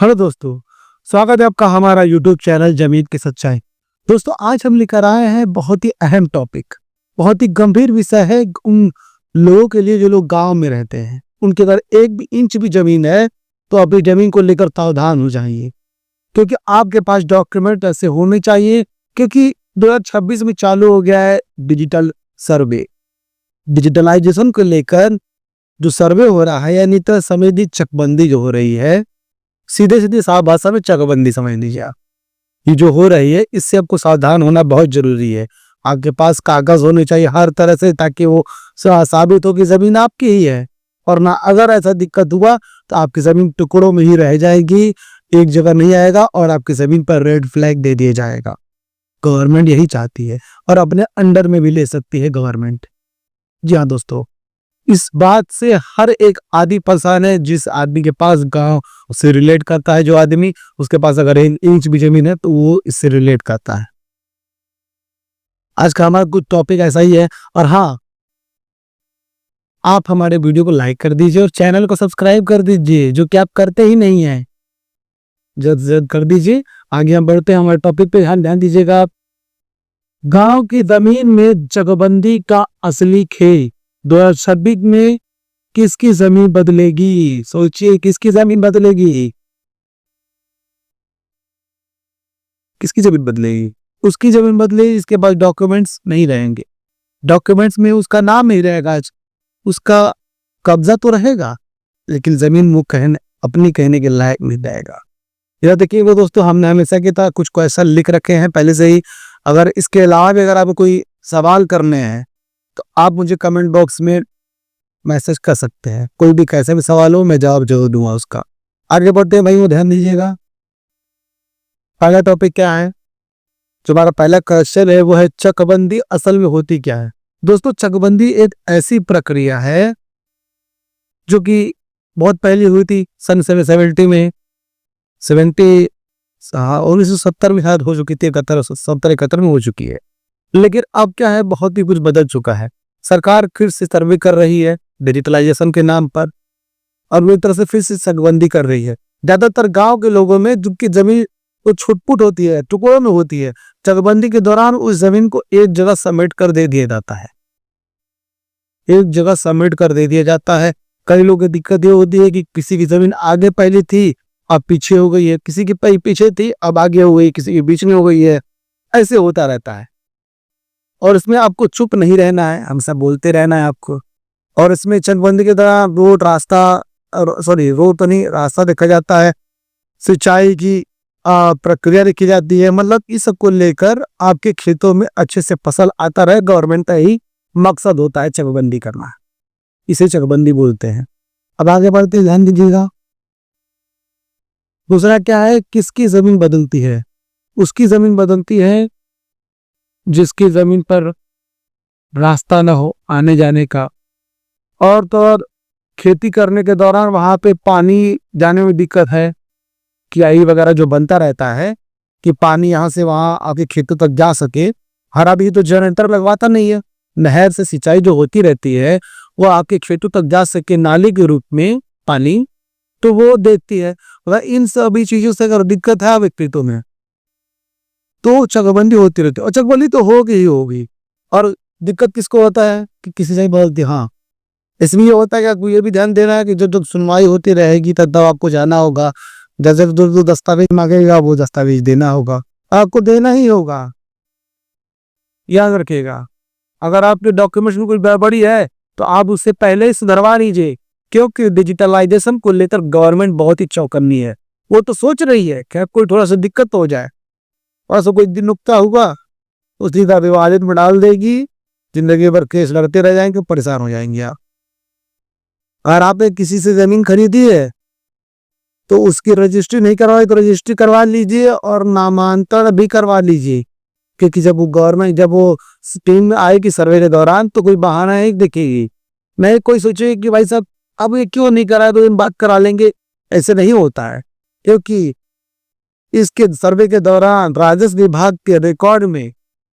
Hello दोस्तों, स्वागत है आपका हमारा यूट्यूब चैनल जमीन की सच्चाई। दोस्तों, आज हम लेकर आए हैं बहुत ही अहम टॉपिक, बहुत ही गंभीर विषय है उन लोगों के लिए जो लोग गांव में रहते हैं। उनके अगर एक भी इंच भी जमीन है तो अपनी जमीन को लेकर सावधान हो जाइए, क्योंकि आपके पास डॉक्यूमेंट ऐसे होने चाहिए। क्योंकि 2026 में चालू हो गया है डिजिटल सर्वे। डिजिटलाइजेशन को लेकर जो सर्वे हो रहा है, यानी तो समझ चकबंदी जो हो रही है, सीधे सीधे साफ भाषा में चकबंदी समझ लीजिए आप। ये जो हो रही है, इससे आपको सावधान होना बहुत जरूरी है। आपके पास कागज होने चाहिए हर तरह से, ताकि वो साबित हो कि जमीन आपकी ही है। और ना अगर ऐसा दिक्कत हुआ तो आपकी जमीन टुकड़ों में ही रह जाएगी, एक जगह नहीं आएगा और आपकी जमीन पर रेड फ्लैग दे दिया जाएगा। गवर्नमेंट यही चाहती है और अपने अंडर में भी ले सकती है गवर्नमेंट। जी हाँ दोस्तों, इस बात से हर एक आदमी परेशान है। जिस आदमी के पास गांव से रिलेट करता है, जो आदमी उसके पास अगर एक इंच भी जमीन है तो वो इससे रिलेट करता है। आज का हमारा कुछ टॉपिक ऐसा ही है। और हाँ, आप हमारे वीडियो को लाइक कर दीजिए और चैनल को सब्सक्राइब कर दीजिए, जो कि आप करते ही नहीं है। जल्द से जल्द कर दीजिए। आगे हम बढ़ते हैं हमारे टॉपिक पे, ध्यान दीजिएगा आप। गांव की जमीन में जगबंदी का असली खेल। 2026 में किसकी जमीन बदलेगी? सोचिए, किसकी जमीन बदलेगी? किसकी जमीन बदलेगी? उसकी जमीन बदलेगी इसके पास डॉक्यूमेंट्स नहीं रहेंगे। डॉक्यूमेंट्स में उसका नाम नहीं रहेगा, उसका कब्जा तो रहेगा, लेकिन जमीन वो अपनी कहने के लायक नहीं रहेगा। यह देखिए वो दोस्तों, हमने हमेशा की तरह कुछ क्वेश्चन लिख रखे हैं पहले से ही। अगर इसके अलावा भी अगर आपको कोई सवाल करने हैं तो आप मुझे कमेंट बॉक्स में मैसेज कर सकते हैं। कोई भी कैसे भी सवाल हो, मैं जवाब जरूर दूंगा उसका। आगे बढ़ते हैं भाई, वो ध्यान दीजिएगा। पहला टॉपिक क्या है? जो हमारा पहला क्वेश्चन है वो है, चकबंदी असल में होती क्या है? दोस्तों, चकबंदी एक ऐसी प्रक्रिया है जो कि बहुत पहले हुई थी, सन 70 में, 1970 में शायद हो चुकी थी, 71 में हो चुकी है। लेकिन अब क्या है, बहुत ही कुछ बदल चुका है। सरकार फिर से सर्वे कर रही है डिजिटलाइजेशन के नाम पर, और वो एक तरह से फिर से चकबंदी कर रही है। ज्यादातर गांव के लोगों में जिनकी जमीन तो छुटपुट होती है, टुकड़ों में होती है, चकबंदी के दौरान उस जमीन को एक जगह समेट कर दे दिया जाता है। एक जगह समेट कर दे दिया जाता है। कई लोगों की दिक्कत ये होती है कि किसी की जमीन आगे पहले थी, अब पीछे हो गई है, किसी की पीछे थी अब आगे हो गई, किसी के बीच में हो गई है। ऐसे होता रहता है और इसमें आपको चुप नहीं रहना है, हमसे बोलते रहना है आपको। और इसमें चकबंदी के दौरान रोड तो नहीं, रास्ता देखा जाता है, सिंचाई की प्रक्रिया देखी जाती है। मतलब इस सब को लेकर आपके खेतों में अच्छे से फसल आता रहे, गवर्नमेंट का यही मकसद होता है चकबंदी करना। इसे चकबंदी बोलते हैं। अब आगे बढ़ते हैं, ध्यान दीजिएगा। दूसरा क्या है, किसकी जमीन बदलती है? उसकी जमीन बदलती है जिसकी जमीन पर रास्ता ना हो आने जाने का, और तो और खेती करने के दौरान वहां पे पानी जाने में दिक्कत है। क्यारी वगैरह जो बनता रहता है कि पानी यहाँ से वहां आपके खेतों तक जा सके। हर अभी तो जनरेटर लगवाता नहीं है, नहर से सिंचाई जो होती रहती है वो आपके खेतों तक जा सके नाली के रूप में पानी, तो वो देती है। इन सभी चीजों से अगर दिक्कत है व्यक्तित्व में तो चकबंदी होती रहती है, और चकबंदी तो होगी ही होगी। और दिक्कत किसको होता है कि किसी से बदलती। हाँ, इसमें ये होता है कि आपको ये भी ध्यान देना है कि जब सुनवाई होती रहेगी तब आपको जाना होगा। जैसे जो दस्तावेज मांगेगा वो दस्तावेज देना होगा, आपको देना ही होगा, याद रखिएगा। अगर आपके डॉक्यूमेंट्स में कोई गड़बड़ी है तो आप उससे पहले ही सुधरवा लीजिए, क्योंकि डिजिटलाइजेशन को लेकर गवर्नमेंट बहुत ही चौकन्नी है। वो तो सोच रही है कि कोई थोड़ा सा दिक्कत हो जाए, और कोई दिन नुकता हुआ उसी का विवादित में डाल देगी, जिंदगी भर केस लड़ते रह जाएंगे, परेशान हो जाएंगे आप। अगर आपने किसी से जमीन खरीदी है तो उसकी रजिस्ट्री नहीं करवाई तो रजिस्ट्री करवा लीजिए, और नामांतरण भी करवा लीजिए। क्योंकि जब वो टीम में आएगी सर्वे के दौरान तो कोई बहाना है देखेगी, नहीं कोई सोचे कि भाई साहब अब ये क्यों नहीं कराया, तो इन बात करा लेंगे। ऐसे नहीं होता है, क्योंकि इसके सर्वे के दौरान राजस्व विभाग के रिकॉर्ड में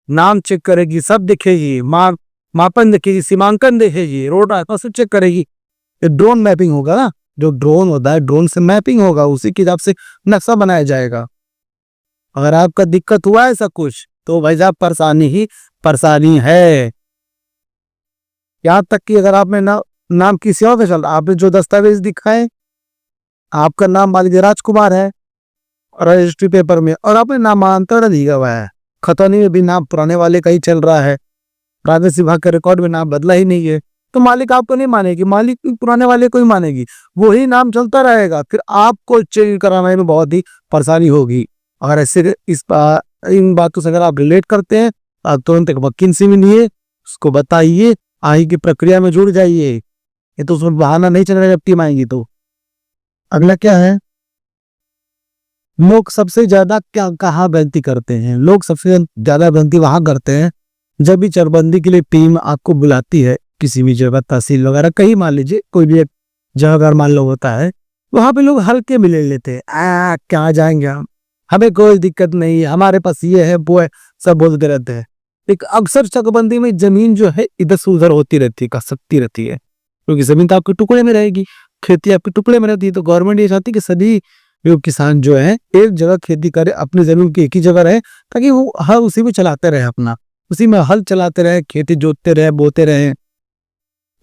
नाम चेक करेगी, सब दिखेगी, मापन देखेगी, सीमांकन देखेगी, रोड रास्ता सब चेक करेगी। ड्रोन मैपिंग होगा ना, जो ड्रोन होता है, ड्रोन से मैपिंग होगा, उसी के हिसाब से नक्शा बनाया जाएगा। अगर आपका दिक्कत हुआ ऐसा कुछ तो भाई साहब परेशानी ही परेशानी है। यहाँ तक कि अगर आपने नाम किसी और का चल, आपने जो दस्तावेज दिखाए, आपका नाम मान लीजिए राजकुमार है रजिस्ट्री पेपर में, और आपने नामांतरण दिया हुआ है, खतौनी में भी नाम पुराने वाले का ही चल रहा है, राजस्व विभाग के रिकॉर्ड में नाम बदला ही नहीं है, तो मालिक आपको नहीं मानेगी, मालिक पुराने वाले को ही मानेगी, वही नाम चलता रहेगा। फिर आपको चेंज कराने में बहुत ही परेशानी होगी। अगर ऐसे इन बातों से अगर आप रिलेट करते हैं, आप तुरंत एक वकील से मिलिए, उसको बताइए, आगे की प्रक्रिया में जुड़ जाइए। ये तो उसमें बहाना नहीं चल रहा जब टीम आएगी तो। अगला क्या है, लोग सबसे ज्यादा क्या कहाँ बेनती करते हैं? लोग सबसे ज्यादा बेनती वहां करते हैं जब भी चरबंदी के लिए टीम आपको बुलाती है किसी भी जगह, तहसील वगैरह कहीं, मान लीजिए कोई भी एक जगह अगर मान लो होता है, वहां पे लोग हल्के में ले लेते हैं, क्या जाएंगे हम, हमें कोई दिक्कत नहीं है, हमारे पास ये है वो है, सब बोलते रहते हैं। एक अक्सर चकबंदी में जमीन जो है इधर से उधर होती रहती है, कसकती रहती है, क्योंकि जमीन तो आपके टुकड़े में रहेगी, खेती आपके टुकड़े में रहती है। तो गवर्नमेंट ये चाहती है कि सभी जो किसान जो है एक जगह खेती करे, अपनी जमीन की एक ही जगह रहे, ताकि वो हर उसी में चलाते रहे, अपना उसी में हल चलाते रहे, खेती जोतते रहे, बोते रहे।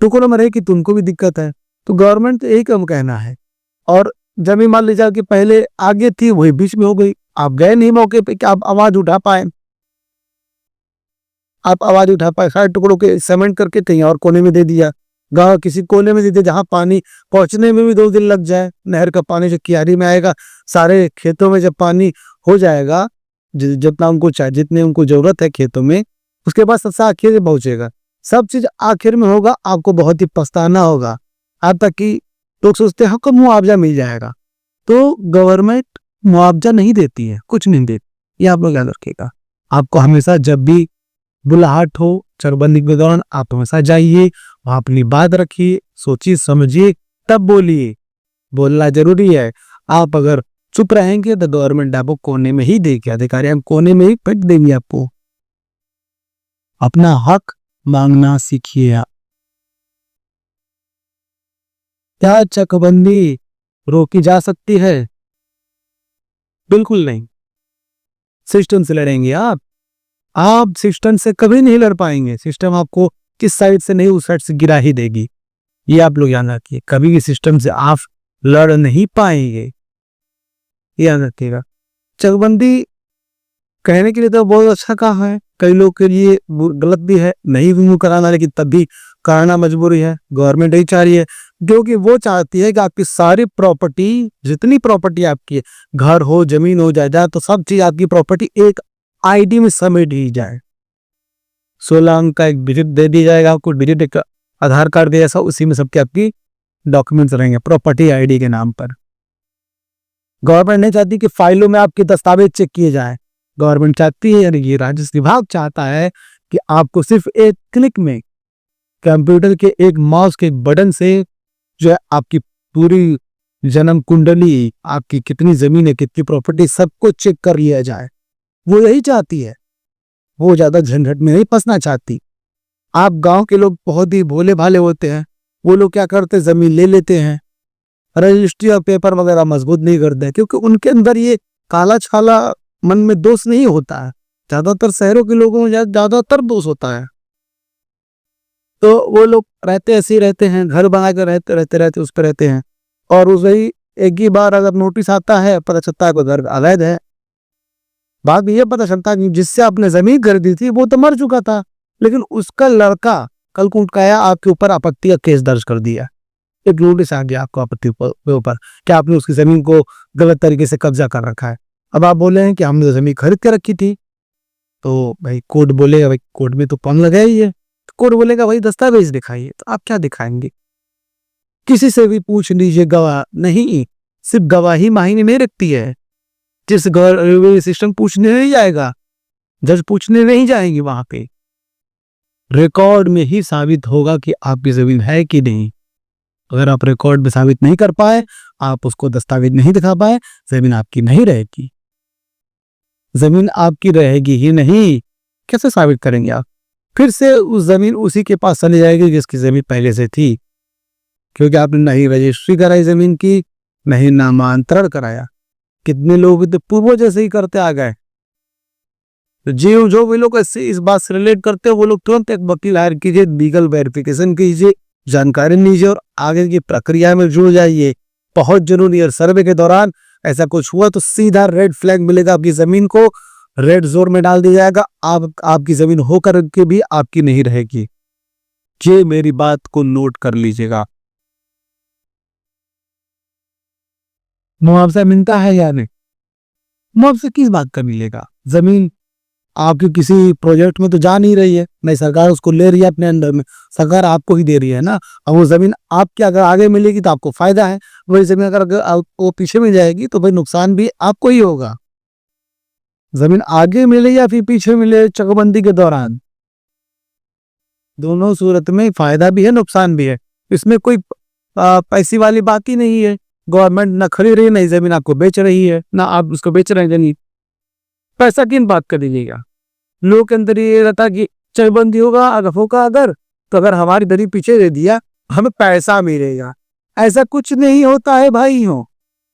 टुकड़ों में रहे कि तुमको भी दिक्कत है, तो गवर्नमेंट तो यही कम कहना है। और जमीन मान लीजिए कि पहले आगे थी वही बीच में हो गई, आप गए नहीं मौके पे कि आप आवाज उठा पाए, सारे टुकड़ों के सीमेंट करके कहीं और कोने में दे दिया, गांव किसी कोने में दे दिया जहां पानी पहुंचने में भी 2 दिन लग जाए। नहर का पानी जो कियारी में आएगा, सारे खेतों में जब पानी हो जाएगा, जितना उनको चाहिए, जितने उनको जरूरत है खेतों में, उसके बाद सबसे आखिर में पहुंचेगा, सब चीज आखिर में होगा, आपको बहुत ही पछताना होगा। अब तक कि लोग सोचते हैं हमको मुआवजा मिल जाएगा, तो गवर्नमेंट मुआवजा नहीं देती है, कुछ नहीं देती, ये आप लोग याद रखिएगा। आपको हमेशा जब भी बुलाहट हो चरबंदी के दौरान, आप हमेशा जाइए, वहां अपनी बात रखिए, सोचिए समझिए, तब बोलिए, बोलना जरूरी है। आप अगर चुप रहेंगे तो गवर्नमेंट आपको कोने में ही देगी, अधिकारी हम कोने में ही फेंक देंगे आपको। अपना हक मांगना सीखिए आप। क्या चकबंदी रोकी जा सकती है? बिल्कुल नहीं। सिस्टम से लड़ेंगे आप सिस्टम से कभी नहीं लड़ पाएंगे। सिस्टम आपको किस साइड से नहीं उस साइड से गिरा ही देगी, ये आप लोग याद रखिए। कभी भी सिस्टम से आप लड़ नहीं पाएंगे, याद रखिएगा। चकबंदी कहने के लिए तो बहुत अच्छा कहा है, कई लोग के लिए गलत भी है, नहीं भी कराना, लेकिन तब भी कराना मजबूरी है। गवर्नमेंट यही चाह रही है, क्योंकि वो चाहती है कि आपकी सारी प्रॉपर्टी, जितनी प्रॉपर्टी आपकी है, घर हो, जमीन हो, जायदाद, तो सब चीज आपकी प्रॉपर्टी एक आईडी में समेट ही जाए। 16 अंक का एक डिजिट दे दिया जाएगा आपको, डिजिट एक आधार कार्ड दे जैसा, उसी में सबके आपकी डॉक्यूमेंट्स रहेंगे प्रॉपर्टी आईडी के नाम पर। गवर्नमेंट नहीं चाहती कि फाइलों में आपके दस्तावेज चेक किए जाए, गवर्नमेंट चाहती है, ये राजस्व विभाग चाहता है कि आपको सिर्फ एक क्लिक में कंप्यूटर के एक माउस के बटन से जो है आपकी पूरी जन्म कुंडली, आपकी कितनी जमीन है, कितनी प्रॉपर्टी, सब कुछ चेक कर लिया जाए। वो यही चाहती है, वो ज्यादा झंझट में नहीं फंसना चाहती। आप गांव के लोग बहुत ही भोले भाले होते हैं, वो लोग क्या करते हैं, जमीन ले लेते हैं, रजिस्ट्री और पेपर वगैरह मजबूत नहीं करते हैं, क्योंकि उनके अंदर ये काला छाला मन में दोष नहीं होता है। ज्यादातर शहरों के लोगों में ज्यादातर दोष होता है, तो वो लोग रहते ऐसे ही रहते हैं, घर बनाकर रहते उस पर रहते हैं, और उस वही एक ही बार अगर नोटिस आता है, पता चलता है घर अवैध है। बाद में ये पता चलता है कि जिससे आपने जमीन खरीदी थी वो तो मर चुका था, लेकिन उसका लड़का कल को उठकाया, आपके ऊपर आपत्ति का केस दर्ज कर दिया, एक नोटिस आ गया आपको आपत्ति के ऊपर कि आपने उसकी जमीन को गलत तरीके से कब्जा कर रखा है। अब आप बोले हैं कि हमने तो जमीन खरीद के रखी थी, तो भाई कोर्ट बोलेगा, भाई कोर्ट में तो पन लगा ही है, कोर्ट बोलेगा भाई दस्तावेज दिखाइए, तो आप क्या दिखाएंगे? किसी से भी पूछ लीजिए, गवाह नहीं, सिर्फ गवाही मायने नहीं रखती है। जिस सिस्टम पूछने नहीं जाएगा, जज पूछने नहीं जाएंगे, वहां पे रिकॉर्ड में ही साबित होगा कि आपकी जमीन है कि नहीं। अगर आप रिकॉर्ड में साबित नहीं कर पाए, आप उसको दस्तावेज नहीं दिखा पाए, जमीन आपकी नहीं रहेगी, जमीन आपकी रहेगी ही नहीं। कैसे साबित करेंगे आप? फिर से उस जमीन उसी के पास चली जाएगी जिसकी जमीन पहले से थी। क्योंकि आपने नहीं रजिस्ट्री कराई जमीन की, नहीं नामांतरण कराया। कितने लोग तो पूर्वज जैसे ही करते आ गए। तो जो भी लोग इस बात से रिलेट करते हैं वो लोग तुरंत एक वकील हायर कीजिए, लीगल वेरिफिकेशन कीजिए, जानकारी लीजिए और आगे की प्रक्रिया में जुड़ जाइए। बहुत जरूरी है। सर्वे के दौरान ऐसा कुछ हुआ तो सीधा रेड फ्लैग मिलेगा, आपकी जमीन को रेड जोन में डाल दिया जाएगा। आपकी जमीन होकर के भी आपकी नहीं रहेगी। ये मेरी बात को नोट कर लीजिएगा। मुआवजा मिलता है या नहीं? मुआवजा किस बात का मिलेगा? जमीन आपके किसी प्रोजेक्ट में तो जा नहीं रही है, नहीं सरकार उसको ले रही है अपने अंडर में, सरकार आपको ही दे रही है ना। अब वो जमीन आपके अगर आगे मिलेगी तो आपको फायदा है, वही जमीन अगर वो पीछे मिल जाएगी तो भाई नुकसान भी आपको ही होगा। जमीन आगे मिले या फिर पीछे मिले चकबंदी के दौरान, दोनों सूरत में फायदा भी है नुकसान भी है। इसमें कोई पैसे वाली बात ही नहीं है। गवर्नमेंट ना खरीद रही है, नहीं जमीन आपको बेच रही है, ना आप उसको बेच रहे हैं जमीन। पैसा किन बात कर दीजिएगा। लोग के अंदर ये रहता कि चकबंदी होगा अगर तो अगर हमारी दरी पीछे दे दिया हमें पैसा मिलेगा। ऐसा कुछ नहीं होता है भाई। हो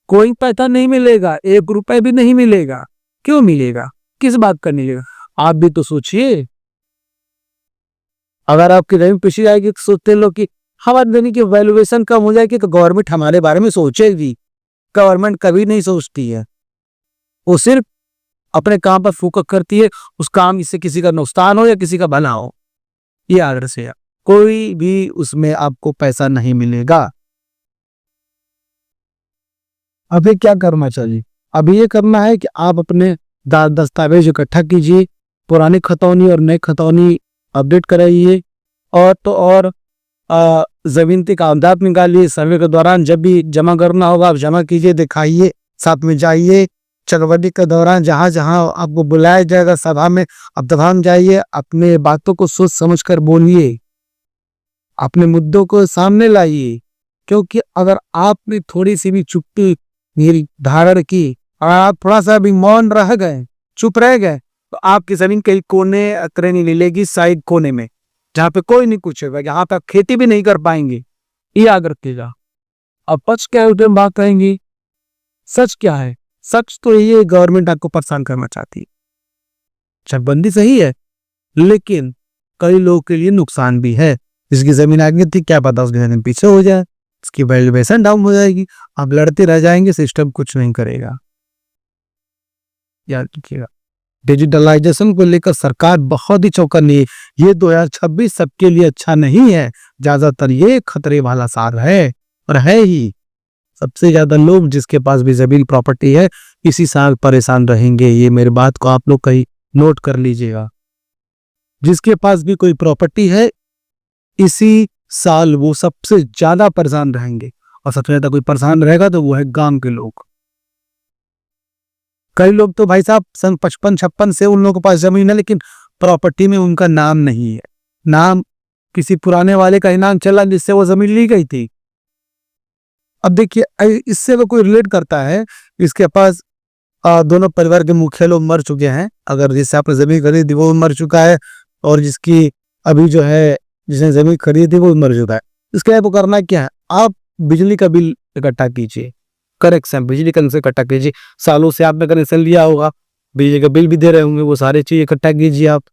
कोई पैसा नहीं मिलेगा, 1 रुपए भी नहीं मिलेगा। क्यों मिलेगा? किस बात का मिलेगा? आप भी तो सोचिए। अगर आपकी जमीन पीछे जाएगी तो सोचते लोग कि हमारी जमीन की वैल्यूएशन कम हो जाएगी तो गवर्नमेंट हमारे बारे में सोचेगी। गवर्नमेंट कभी नहीं सोचती है, वो सिर्फ अपने काम पर फोकस करती है। उस काम से किसी का नुकसान हो या किसी का भला हो, ये आदर से है। कोई भी उसमें आपको पैसा नहीं मिलेगा। अभी क्या करना चाहिए? अभी ये करना है कि आप अपने दस्तावेज इकट्ठा कीजिए, पुरानी खतौनी और नई खतौनी अपडेट कराइए, और तो और जमीन के कागजात निकालिए। सर्वे के दौरान जब भी जमा करना होगा आप जमा कीजिए, दिखाइए, साथ में जाइए। चकबंदी के दौरान जहां जहां आपको बुलाया जाएगा सभा में, आप सभा में जाइए, अपने बातों को सोच समझ कर बोलिए, अपने मुद्दों को सामने लाइए। क्योंकि अगर आपने थोड़ी सी भी चुप्पी धारण की और आप थोड़ा सा भी मौन रह गए, चुप रह गए, तो आपकी जमीन कहीं कोने अतरे नहीं मिलेगी, साइड कोने में, जहां पे कोई नहीं पूछेगा, यहाँ पे आप खेती भी नहीं कर पाएंगे। ये याद रखिएगा। अब सच क्या है उधर बात करेंगे। सच क्या है? सच तो ये गवर्नमेंट आपको परेशान करना चाहती है। चकबंदी सही है, लेकिन कई लोगों के लिए नुकसान भी है। जिसकी जमीन आगे थी क्या पता उसकी जमीन पीछे हो जाए, उसकी वैल्यूएशन डाउन हो जाएगी, आप लड़ते रह जाएंगे, सिस्टम कुछ नहीं करेगा। याद रखिएगा। डिजिटलाइजेशन को लेकर सरकार बहुत ही चौकन्नी है। ये 2026 सबके लिए अच्छा नहीं है। ज्यादातर ये खतरे वाला साल है, और है ही। सबसे ज्यादा लोग जिसके पास भी जमीन प्रॉपर्टी है इसी साल परेशान रहेंगे। ये मेरी बात को आप लोग कहीं नोट कर लीजिएगा। जिसके पास भी कोई प्रॉपर्टी है इसी साल वो सबसे ज्यादा परेशान रहेंगे, और सबसे ज्यादा कोई परेशान रहेगा तो वो है गांव के लोग। कई लोग तो भाई साहब सन 55-56 से उन लोगों के पास जमीन है, लेकिन प्रॉपर्टी में उनका नाम नहीं है। नाम किसी पुराने वाले का ही नाम चला जिससे वो जमीन ली गई थी। अब देखिए इससे वो कोई रिलेट करता है, इसके पास दोनों परिवार के मुखिया लोग मर चुके हैं। अगर जिससे आपने जमीन खरीदी वो मर चुका है, और जिसकी अभी जो है जिसने जमीन खरीदी वो मर चुका है। इसके लिए वो करना क्या है, आप बिजली का बिल इकट्ठा कीजिए। करेक्शन बिजली का इकट्ठा कीजिए। सालों से आपने कनेक्शन लिया होगा, बिजली का बिल भी दे रहे होंगे, वो सारी चीज इकट्ठा कीजिए आप।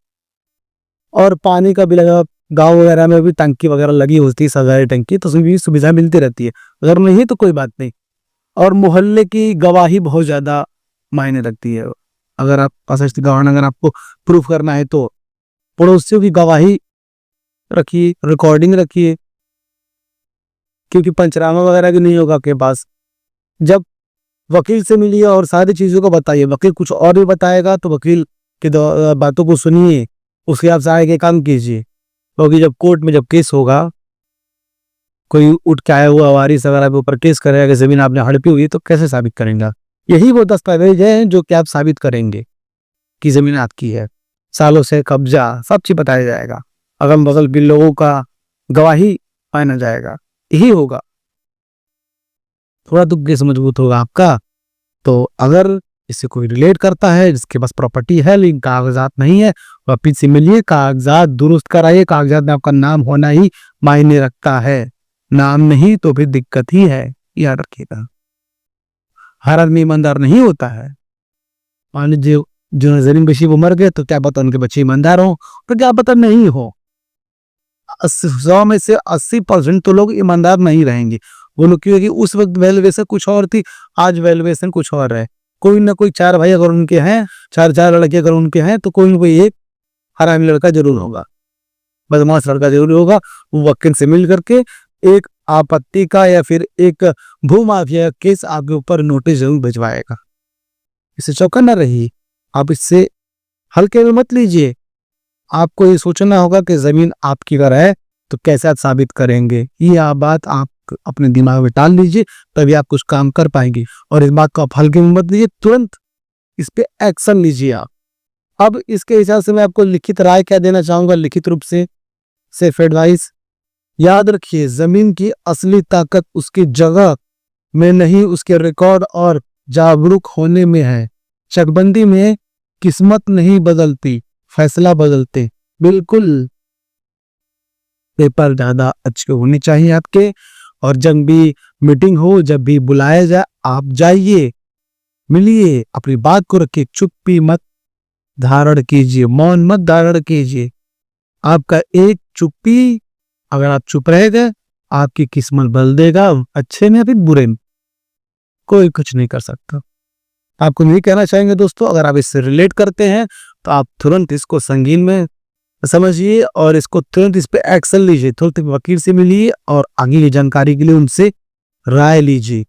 और पानी का बिल, गाँव वगैरह में भी टंकी वगैरह लगी होती है, सरकारी टंकी, तो उसमें भी सुविधा मिलती रहती है। अगर नहीं तो कोई बात नहीं। और मोहल्ले की गवाही बहुत ज्यादा मायने रखती है। अगर आप गवाह अगर आपको प्रूफ करना है तो पड़ोसियों की गवाही रखिए, रिकॉर्डिंग रखिए, क्योंकि पंचनामा वगैरह भी नहीं होगा आपके पास। जब वकील से मिलिए और सारी चीजों को बताइए, वकील कुछ और भी बताएगा तो वकील की बातों को सुनिए, उसके आप सारे के काम कीजिए। क्योंकि जब कोर्ट में जब केस होगा, कोई उठ के आया हुआ वारिस अगर आपके ऊपर केस करेगा कि जमीन आपने हड़पी हुई, तो कैसे साबित करेंगे? यही वो दस्तावेज है जो कि आप साबित करेंगे कि जमीन आपकी है, सालों से कब्जा, सब चीज बताया जाएगा। अगल बगल के लोगों का गवाही माना जाएगा, यही होगा। थोड़ा तो केस मजबूत होगा आपका। तो अगर इससे कोई रिलेट करता है, जिसके पास प्रॉपर्टी है लेकिन कागजात नहीं है, वापिस से मिलिए, कागजात दुरुस्त कराइए। कागजात में आपका नाम होना ही मायने रखता है। नाम नहीं तो भी दिक्कत ही है, याद रखिएगा। हर आदमी ईमानदार नहीं होता है। मान लीजिए जो जमीन बेची वो मर गए तो क्या पता उनके बच्चे ईमानदार हो, तो क्या पता नहीं हो। 100 में से 80% तो लोग ईमानदार नहीं रहेंगे। वो लोग क्योंकि उस वक्त वैल्यूएशन कुछ और थी, आज वैल्यूएशन कुछ और है। कोई ना कोई 4 भाई अगर उनके हैं, 4 लड़के अगर उनके हैं, तो कोई ना कोई एक हरामी लड़का जरूर होगा, बदमाश लड़का जरूर होगा। वो वकील से मिल करके एक आपत्ति का या फिर एक भूमाफिया केस आपके ऊपर नोटिस जरूर भिजवाएगा। इससे चौकन्ना रहिए, आप इससे हल्के में मत लीजिए। आपको ये सोचना होगा कि जमीन आपकी अगर है तो कैसे आप साबित करेंगे। ये बात आप अपने दिमाग में डाल लीजिए, तभी आप कुछ काम कर पाएंगे। और इस बात को आप हल्के में मत लीजिए, तुरंत इस पे एक्शन लीजिए आप। अब इसके हिसाब से मैं आपको लिखित राय क्या देना चाहूंगा, लिखित रूप से सेफ एडवाइस। याद रखिए, जमीन की असली ताकत उसकी जगह में नहीं, उसके रिकॉर्ड और जागरूक होने में है। चकबंदी में किस्मत नहीं बदलती, फैसला बदलते। बिल्कुल, पेपर ज्यादा अच्छे होने चाहिए आपके। और जब भी मीटिंग हो, जब भी बुलाया जाए, आप जाइए, मिलिए, अपनी बात को रखिए, चुप्पी मत धारण कीजिए, मौन मत धारण कीजिए। आपका एक चुप्पी, अगर आप चुप रह गए, आपकी किस्मत बदल देगा, अच्छे में या फिर बुरे में, कोई कुछ नहीं कर सकता। आपको नहीं कहना चाहेंगे दोस्तों, अगर आप इससे रिलेट करते हैं तो आप तुरंत इसको संगीन में समझिए और इसको तुरंत इस पे एक्शन लीजिए। तुरंत वकील से मिलिए और आगे की जानकारी के लिए उनसे राय लीजिए।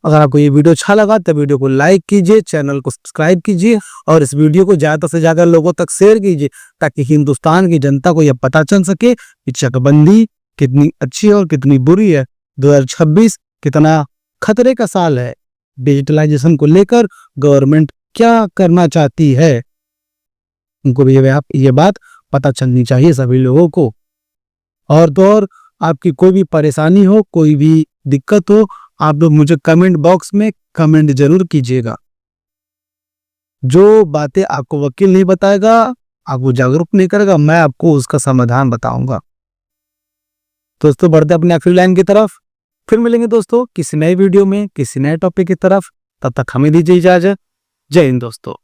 अगर आपको ये वीडियो अच्छा लगा तो वीडियो को लाइक कीजिए, चैनल को सब्सक्राइब कीजिए और इस वीडियो को ज्यादा से ज्यादा लोगों तक शेयर कीजिए, ताकि हिंदुस्तान की जनता को यह पता चल सके कि चकबंदी कितनी अच्छी है और कितनी बुरी है। 2026 कितना खतरे का साल है। डिजिटलाइजेशन को लेकर गवर्नमेंट क्या करना चाहती है, उनको भी ये बात पता चलनी चाहिए सभी लोगों को। और तो और आपकी कोई भी परेशानी हो, कोई भी दिक्कत हो, आप लोग मुझे कमेंट बॉक्स में कमेंट जरूर कीजिएगा। जो बातें आपको वकील नहीं बताएगा, आपको जागरूक नहीं करेगा, मैं आपको उसका समाधान बताऊंगा। दोस्तों, बढ़ते अपने आखिरी लाइन की तरफ। फिर मिलेंगे दोस्तों किसी नए वीडियो में, किसी नए टॉपिक की तरफ। तब तक हमें दीजिए इजाजत। जय हिंद दोस्तों।